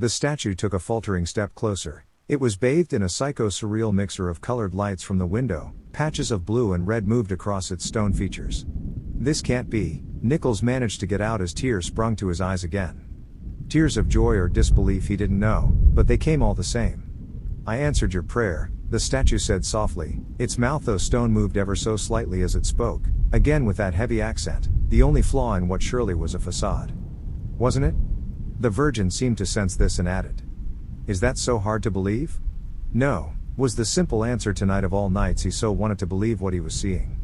The statue took a faltering step closer. It was bathed in a psycho-surreal mixture of colored lights from the window, patches of blue and red moved across its stone features. "This can't be," Nichols managed to get out as tears sprung to his eyes again. Tears of joy or disbelief, he didn't know, but they came all the same. "I answered your prayer," the statue said softly. Its mouth, though stone, moved ever so slightly as it spoke, again with that heavy accent, the only flaw in what surely was a facade. "Wasn't it?" The Virgin seemed to sense this and added, "Is that so hard to believe?" "No," was the simple answer. Tonight of all nights he so wanted to believe what he was seeing.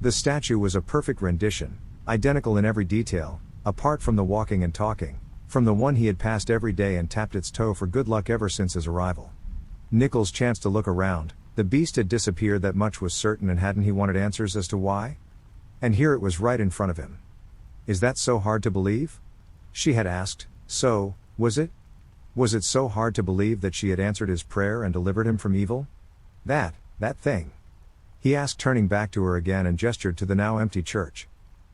The statue was a perfect rendition, identical in every detail, apart from the walking and talking, from the one he had passed every day and tapped its toe for good luck ever since his arrival. Nichols chanced to look around. The beast had disappeared, that much was certain, and hadn't he wanted answers as to why? And here it was right in front of him. "Is that so hard to believe?" she had asked. So, was it? Was it so hard to believe that she had answered his prayer and delivered him from evil? That thing? He asked, turning back to her again, and gestured to the now empty church.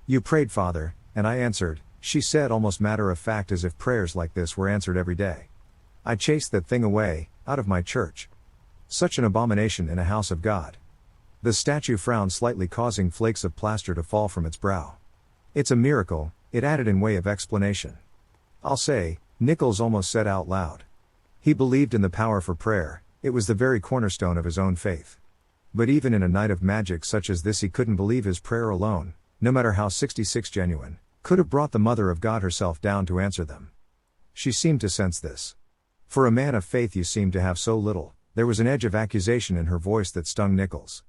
"You prayed, Father, and I answered," she said, almost matter of fact, as if prayers like this were answered every day. "I chased that thing away, out of my church. Such an abomination in a house of God." The statue frowned slightly, causing flakes of plaster to fall from its brow. "It's a miracle," it added in way of explanation. "I'll say," Nichols almost said out loud. He believed in the power for prayer. It was the very cornerstone of his own faith. But even in a night of magic such as this, he couldn't believe his prayer alone, no matter how 66 genuine, could have brought the Mother of God herself down to answer them. She seemed to sense this. "For a man of faith you seem to have so little," there was an edge of accusation in her voice that stung Nichols.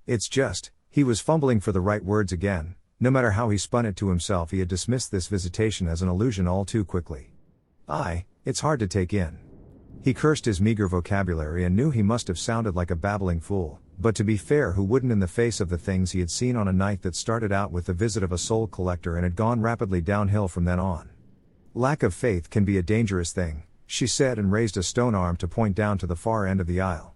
"It's just," he was fumbling for the right words again. No matter how he spun it to himself, he had dismissed this visitation as an illusion all too quickly. It's hard to take in." He cursed his meager vocabulary and knew he must have sounded like a babbling fool, but to be fair, who wouldn't in the face of the things he had seen on a night that started out with the visit of a soul collector and had gone rapidly downhill from then on. "Lack of faith can be a dangerous thing," she said, and raised a stone arm to point down to the far end of the aisle.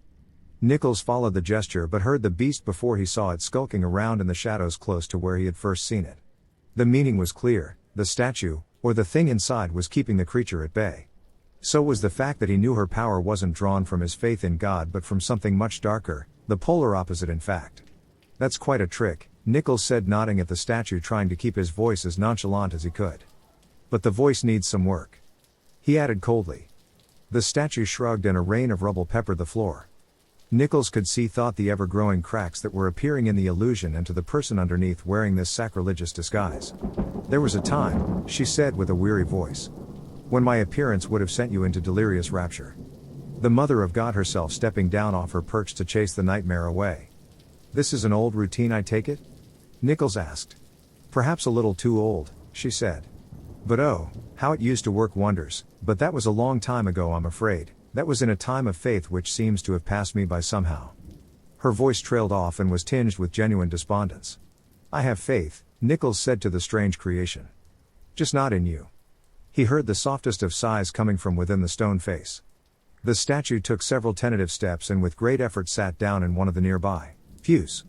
Nichols followed the gesture but heard the beast before he saw it skulking around in the shadows close to where he had first seen it. The meaning was clear: the statue, or the thing inside, was keeping the creature at bay. So was the fact that he knew her power wasn't drawn from his faith in God but from something much darker, the polar opposite in fact. "That's quite a trick," Nichols said, nodding at the statue, trying to keep his voice as nonchalant as he could. "But the voice needs some work," he added coldly. The statue shrugged and a rain of rubble peppered the floor. Nichols could see the ever-growing cracks that were appearing in the illusion, and to the person underneath wearing this sacrilegious disguise. "There was a time," she said with a weary voice, "when my appearance would have sent you into delirious rapture. The Mother of God herself stepping down off her perch to chase the nightmare away." "This is an old routine, I take it?" Nichols asked. "Perhaps a little too old," she said. "But oh, how it used to work wonders, but that was a long time ago, I'm afraid. That was in a time of faith which seems to have passed me by somehow." Her voice trailed off and was tinged with genuine despondence. "I have faith," Nichols said to the strange creation. "Just not in you." He heard the softest of sighs coming from within the stone face. The statue took several tentative steps and with great effort sat down in one of the nearby pews.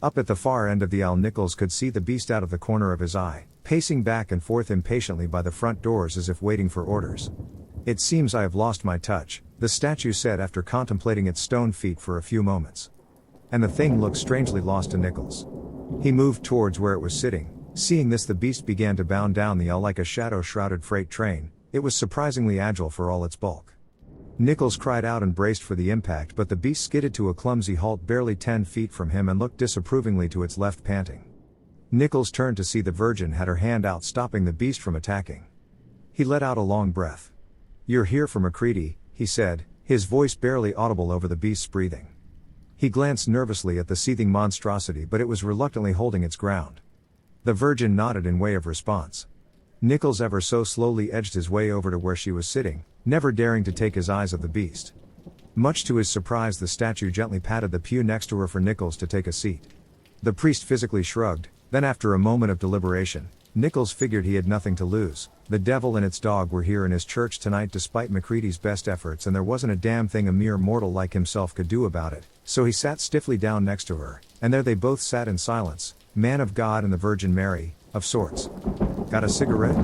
Up at the far end of the aisle, Nichols could see the beast out of the corner of his eye, pacing back and forth impatiently by the front doors as if waiting for orders. "It seems I have lost my touch," the statue said after contemplating its stone feet for a few moments. And the thing looked strangely lost to Nichols. He moved towards where it was sitting. Seeing this, the beast began to bound down the aisle like a shadow-shrouded freight train. It was surprisingly agile for all its bulk. Nichols cried out and braced for the impact, but the beast skidded to a clumsy halt barely 10 feet from him and looked disapprovingly to its left, panting. Nichols turned to see the Virgin had her hand out, stopping the beast from attacking. He let out a long breath. "You're here for MacCready," he said, his voice barely audible over the beast's breathing. He glanced nervously at the seething monstrosity, but it was reluctantly holding its ground. The Virgin nodded in way of response. Nichols ever so slowly edged his way over to where she was sitting, never daring to take his eyes off the beast. Much to his surprise, the statue gently patted the pew next to her for Nichols to take a seat. The priest physically shrugged, then after a moment of deliberation, Nichols figured he had nothing to lose. The devil and its dog were here in his church tonight despite MacCready's best efforts, and there wasn't a damn thing a mere mortal like himself could do about it, so he sat stiffly down next to her, and there they both sat in silence, man of God and the Virgin Mary, of sorts. "Got a cigarette?"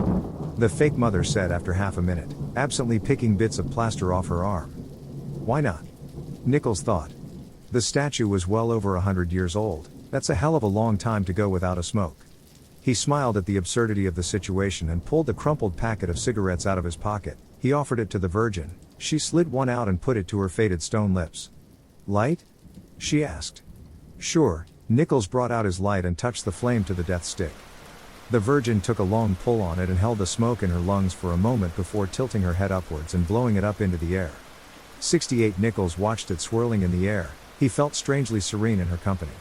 the fake mother said after half a minute, absently picking bits of plaster off her arm. Why not? Nichols thought. The statue was well over 100 years old. That's a hell of a long time to go without a smoke. He smiled at the absurdity of the situation and pulled the crumpled packet of cigarettes out of his pocket. He offered it to the Virgin. She slid one out and put it to her faded stone lips. Light? She asked. Sure. Nichols brought out his light and touched the flame to the death stick. The Virgin took a long pull on it and held the smoke in her lungs for a moment before tilting her head upwards and blowing it up into the air. 68 Nichols watched it swirling in the air. He felt strangely serene in her company.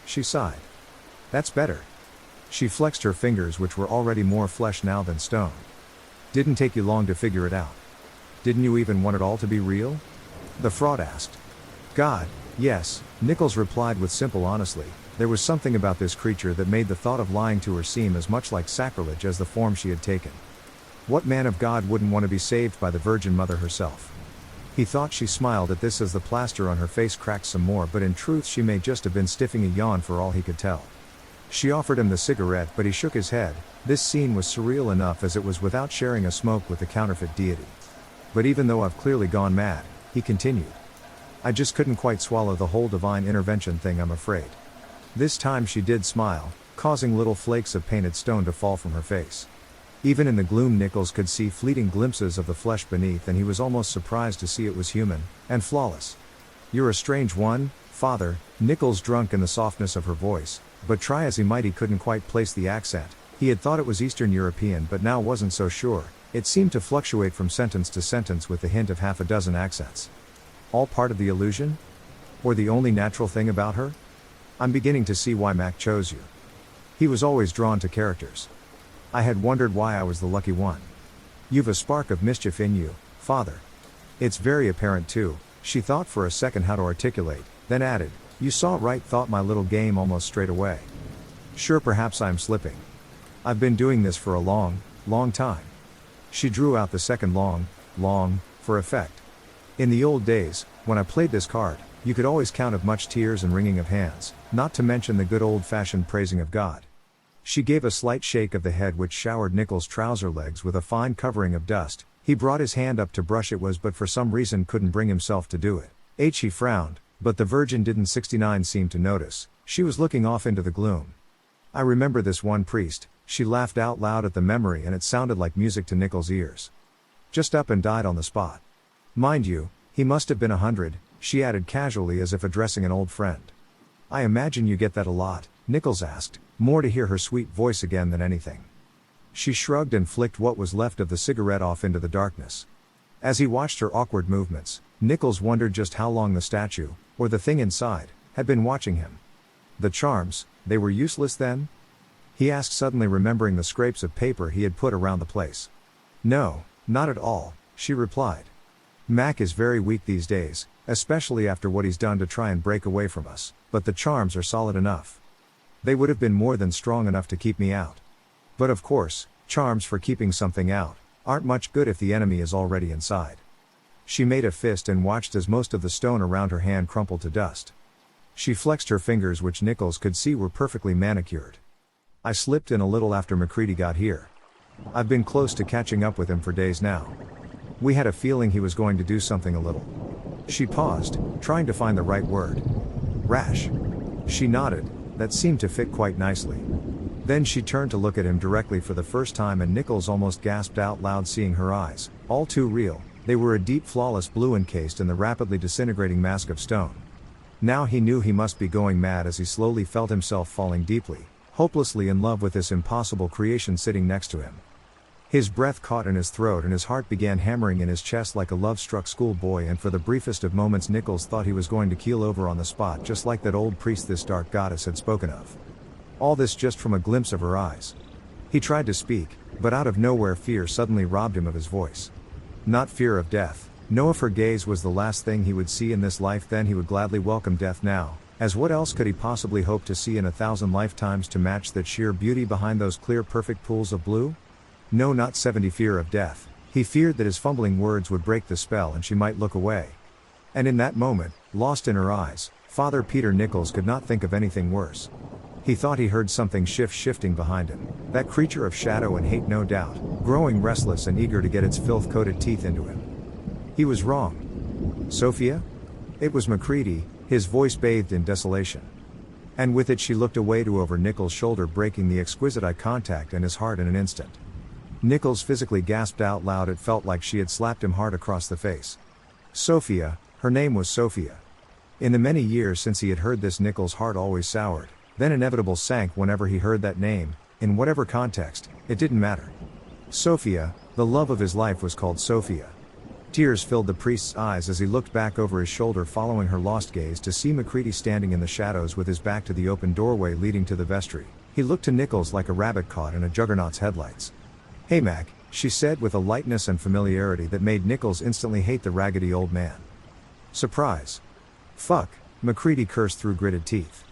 She sighed. That's better. She flexed her fingers, which were already more flesh now than stone. Didn't take you long to figure it out. Didn't you even want it all to be real? The fraud asked. God, yes, Nichols replied with simple honesty. There was something about this creature that made the thought of lying to her seem as much like sacrilege as the form she had taken. What man of God wouldn't want to be saved by the Virgin Mother herself? He thought she smiled at this as the plaster on her face cracked some more, but in truth she may just have been stiffing a yawn for all he could tell. She offered him the cigarette, but he shook his head. This scene was surreal enough as it was without sharing a smoke with the counterfeit deity. But even though I've clearly gone mad, he continued, I just couldn't quite swallow the whole divine intervention thing, I'm afraid. This time she did smile, causing little flakes of painted stone to fall from her face. Even in the gloom Nichols could see fleeting glimpses of the flesh beneath, and he was almost surprised to see it was human, and flawless. You're a strange one, Father, Nichols drunk in the softness of her voice, but try as he might he couldn't quite place the accent. He had thought it was Eastern European but now wasn't so sure. It seemed to fluctuate from sentence to sentence with the hint of half a dozen accents. All part of the illusion? Or the only natural thing about her? I'm beginning to see why Mac chose you. He was always drawn to characters. I had wondered why I was the lucky one. You've a spark of mischief in you, Father. It's very apparent too. She thought for a second how to articulate, then added, you saw right, thought my little game almost straight away. Sure, perhaps I'm slipping. I've been doing this for a long, long time. She drew out the second long, for effect. In the old days, when I played this card, you could always count of much tears and wringing of hands, not to mention the good old-fashioned praising of God. She gave a slight shake of the head which showered Nichols' trouser legs with a fine covering of dust. He brought his hand up to brush it but for some reason couldn't bring himself to do it. He frowned, but the Virgin didn't 69 seem to notice. She was looking off into the gloom. I remember this one priest. She laughed out loud at the memory and it sounded like music to Nichols' ears. Just up and died on the spot. Mind you, he must have been 100, she added casually as if addressing an old friend. I imagine you get that a lot, Nichols asked, more to hear her sweet voice again than anything. She shrugged and flicked what was left of the cigarette off into the darkness. As he watched her awkward movements, Nichols wondered just how long the statue, or the thing inside, had been watching him. The charms, they were useless then? He asked, suddenly remembering the scraps of paper he had put around the place. No, not at all, she replied. Mac is very weak these days, especially after what he's done to try and break away from us, but the charms are solid enough. They would have been more than strong enough to keep me out. But of course, charms for keeping something out aren't much good if the enemy is already inside. She made a fist and watched as most of the stone around her hand crumpled to dust. She flexed her fingers, which Nichols could see were perfectly manicured. I slipped in a little after McCready got here. I've been close to catching up with him for days now. We had a feeling he was going to do something a little. She paused, trying to find the right word. Rash. She nodded, that seemed to fit quite nicely. Then she turned to look at him directly for the first time and Nichols almost gasped out loud, seeing her eyes, all too real. They were a deep flawless blue encased in the rapidly disintegrating mask of stone. Now he knew he must be going mad as he slowly felt himself falling deeply, hopelessly in love with this impossible creation sitting next to him. His breath caught in his throat and his heart began hammering in his chest like a love-struck schoolboy, and for the briefest of moments Nichols thought he was going to keel over on the spot, just like that old priest this dark goddess had spoken of. All this just from a glimpse of her eyes. He tried to speak, but out of nowhere fear suddenly robbed him of his voice. Not fear of death. No, if her gaze was the last thing he would see in this life, then he would gladly welcome death now, as what else could he possibly hope to see in 1,000 lifetimes to match that sheer beauty behind those clear perfect pools of blue? No, not 70 fear of death. He feared that his fumbling words would break the spell and she might look away. And in that moment, lost in her eyes, Father Peter Nichols could not think of anything worse. He thought he heard something shifting behind him, that creature of shadow and hate no doubt, growing restless and eager to get its filth-coated teeth into him. He was wrong. Sophia? It was Macready, his voice bathed in desolation. And with it she looked away to over Nichols' shoulder, breaking the exquisite eye contact and his heart in an instant. Nichols physically gasped out loud. It felt like she had slapped him hard across the face. Sophia, her name was Sophia. In the many years since he had heard this, Nichols' heart always soured, then inevitable sank whenever he heard that name, in whatever context, it didn't matter. Sophia, the love of his life, was called Sophia. Tears filled the priest's eyes as he looked back over his shoulder, following her lost gaze to see Macready standing in the shadows with his back to the open doorway leading to the vestry. He looked to Nichols like a rabbit caught in a juggernaut's headlights. "Hey Mac," she said with a lightness and familiarity that made Nichols instantly hate the raggedy old man. "Surprise. Fuck," Macready cursed through gritted teeth.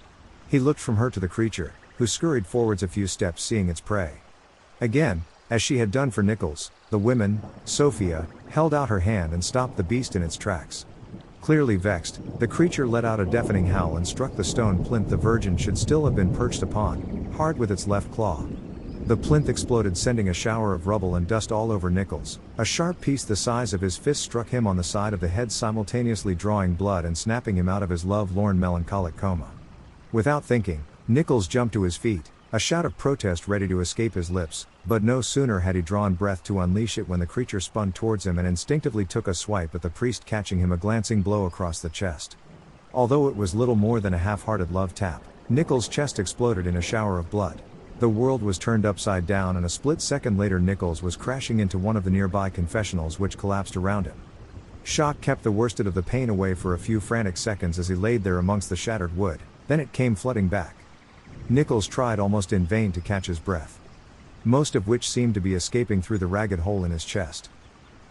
He looked from her to the creature, who scurried forwards a few steps, seeing its prey. Again, as she had done for Nichols, the woman, Sophia, held out her hand and stopped the beast in its tracks. Clearly vexed, the creature let out a deafening howl and struck the stone plinth the virgin should still have been perched upon, hard with its left claw. The plinth exploded, sending a shower of rubble and dust all over Nichols. A sharp piece the size of his fist struck him on the side of the head, simultaneously drawing blood and snapping him out of his love-lorn melancholic coma. Without thinking, Nichols jumped to his feet, a shout of protest ready to escape his lips, but no sooner had he drawn breath to unleash it when the creature spun towards him and instinctively took a swipe at the priest, catching him a glancing blow across the chest. Although it was little more than a half-hearted love tap, Nichols' chest exploded in a shower of blood. The world was turned upside down, and a split second later Nichols was crashing into one of the nearby confessionals, which collapsed around him. Shock kept the worsted of the pain away for a few frantic seconds as he laid there amongst the shattered wood, then it came flooding back. Nichols tried almost in vain to catch his breath, most of which seemed to be escaping through the ragged hole in his chest.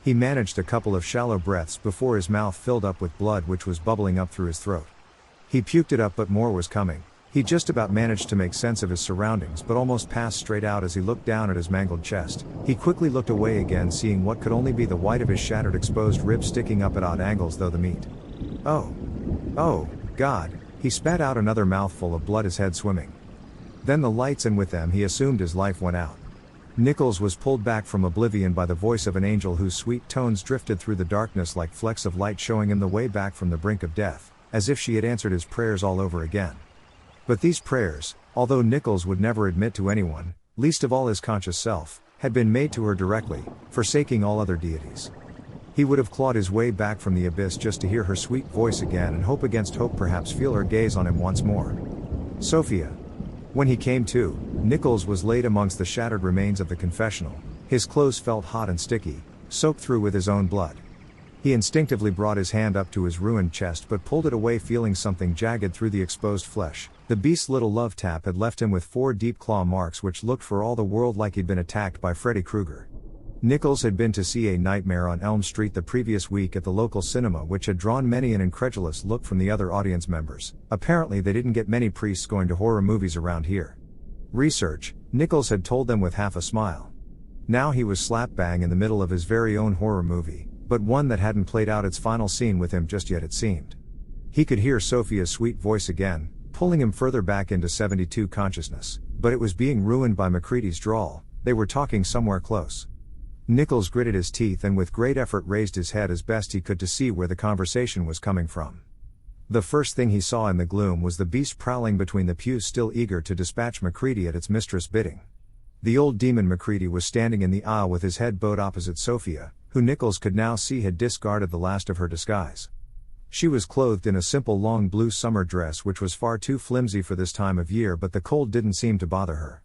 He managed a couple of shallow breaths before his mouth filled up with blood which was bubbling up through his throat. He puked it up, but more was coming. He just about managed to make sense of his surroundings, but almost passed straight out as he looked down at his mangled chest. He quickly looked away again, seeing what could only be the white of his shattered exposed ribs sticking up at odd angles though the meat. Oh, God, he spat out another mouthful of blood, his head swimming. Then the lights, and with them he assumed his life, went out. Nichols was pulled back from oblivion by the voice of an angel whose sweet tones drifted through the darkness like flecks of light, showing him the way back from the brink of death, as if she had answered his prayers all over again. But these prayers, although Nichols would never admit to anyone, least of all his conscious self, had been made to her directly, forsaking all other deities. He would have clawed his way back from the abyss just to hear her sweet voice again and hope against hope, perhaps feel her gaze on him once more. Sophia. When he came to, Nichols was laid amongst the shattered remains of the confessional. His clothes felt hot and sticky, soaked through with his own blood. He instinctively brought his hand up to his ruined chest, but pulled it away, feeling something jagged through the exposed flesh. The beast's little love tap had left him with 4 deep claw marks which looked for all the world like he'd been attacked by Freddy Krueger. Nichols had been to see A Nightmare on Elm Street the previous week at the local cinema, which had drawn many an incredulous look from the other audience members. Apparently they didn't get many priests going to horror movies around here. Research, Nichols had told them with half a smile. Now he was slap bang in the middle of his very own horror movie, but one that hadn't played out its final scene with him just yet, it seemed. He could hear Sophia's sweet voice again, pulling him further back into 72 consciousness, but it was being ruined by Macready's drawl. They were talking somewhere close. Nichols gritted his teeth and with great effort raised his head as best he could to see where the conversation was coming from. The first thing he saw in the gloom was the beast prowling between the pews, still eager to dispatch Macready at its mistress' bidding. The old demon Macready was standing in the aisle with his head bowed opposite Sophia, who Nichols could now see had discarded the last of her disguise. She was clothed in a simple long blue summer dress which was far too flimsy for this time of year, but the cold didn't seem to bother her.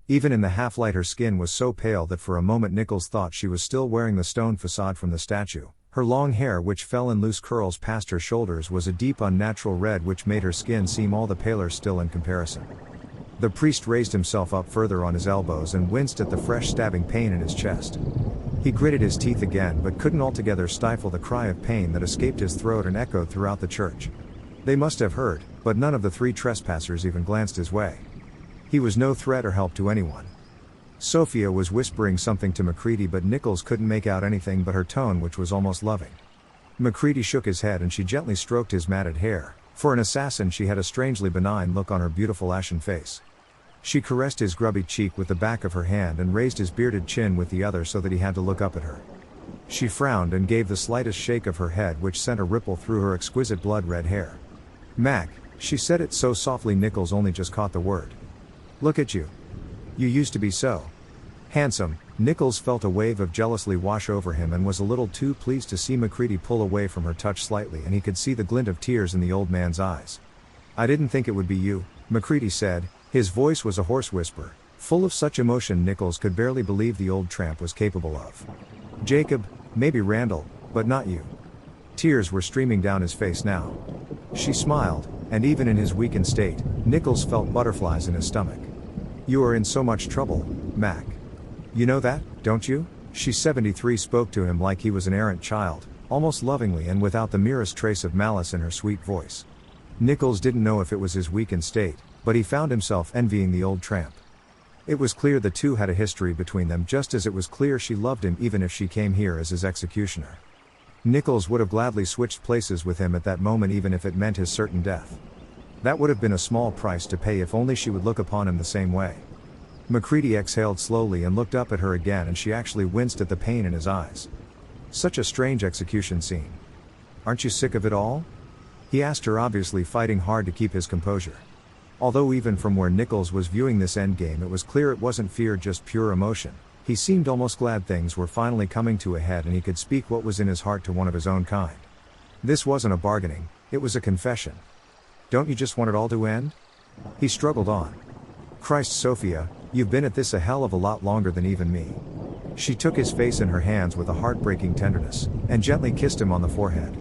Even in the half-light her skin was so pale that for a moment Nichols thought she was still wearing the stone facade from the statue. Her long hair, which fell in loose curls past her shoulders, was a deep unnatural red which made her skin seem all the paler still in comparison. The priest raised himself up further on his elbows and winced at the fresh stabbing pain in his chest. He gritted his teeth again but couldn't altogether stifle the cry of pain that escaped his throat and echoed throughout the church. They must have heard, but none of the 3 trespassers even glanced his way. He was no threat or help to anyone. Sophia was whispering something to Macready, but Nichols couldn't make out anything but her tone, which was almost loving. Macready shook his head and she gently stroked his matted hair, For an assassin, she had a strangely benign look on her beautiful ashen face. She caressed his grubby cheek with the back of her hand and raised his bearded chin with the other so that he had to look up at her. She frowned and gave the slightest shake of her head, which sent a ripple through her exquisite blood-red hair. "Mac," she said it so softly Nichols only just caught the word. "Look at you. You used to be so handsome." Nichols felt a wave of jealousy wash over him and was a little too pleased to see MacCready pull away from her touch slightly, and he could see the glint of tears in the old man's eyes. "I didn't think it would be you," MacCready said. His voice was a hoarse whisper, full of such emotion Nichols could barely believe the old tramp was capable of. "Jacob, maybe Randall, but not you." Tears were streaming down his face now. She smiled, and even in his weakened state, Nichols felt butterflies in his stomach. "You are in so much trouble, Mac. You know that, don't you?" She 73 spoke to him like he was an errant child, almost lovingly and without the merest trace of malice in her sweet voice. Nichols didn't know if it was his weakened state, but he found himself envying the old tramp. It was clear the two had a history between them, just as it was clear she loved him even if she came here as his executioner. Nichols would have gladly switched places with him at that moment, even if it meant his certain death. That would have been a small price to pay if only she would look upon him the same way. MacCready exhaled slowly and looked up at her again, and she actually winced at the pain in his eyes. "Such a strange execution scene. Aren't you sick of it all?" he asked her, obviously fighting hard to keep his composure. Although even from where Nichols was viewing this endgame it was clear it wasn't fear, just pure emotion, he seemed almost glad things were finally coming to a head and he could speak what was in his heart to one of his own kind. This wasn't a bargaining, it was a confession. "Don't you just want it all to end?" he struggled on. "Christ, Sophia, you've been at this a hell of a lot longer than even me." She took his face in her hands with a heartbreaking tenderness, and gently kissed him on the forehead.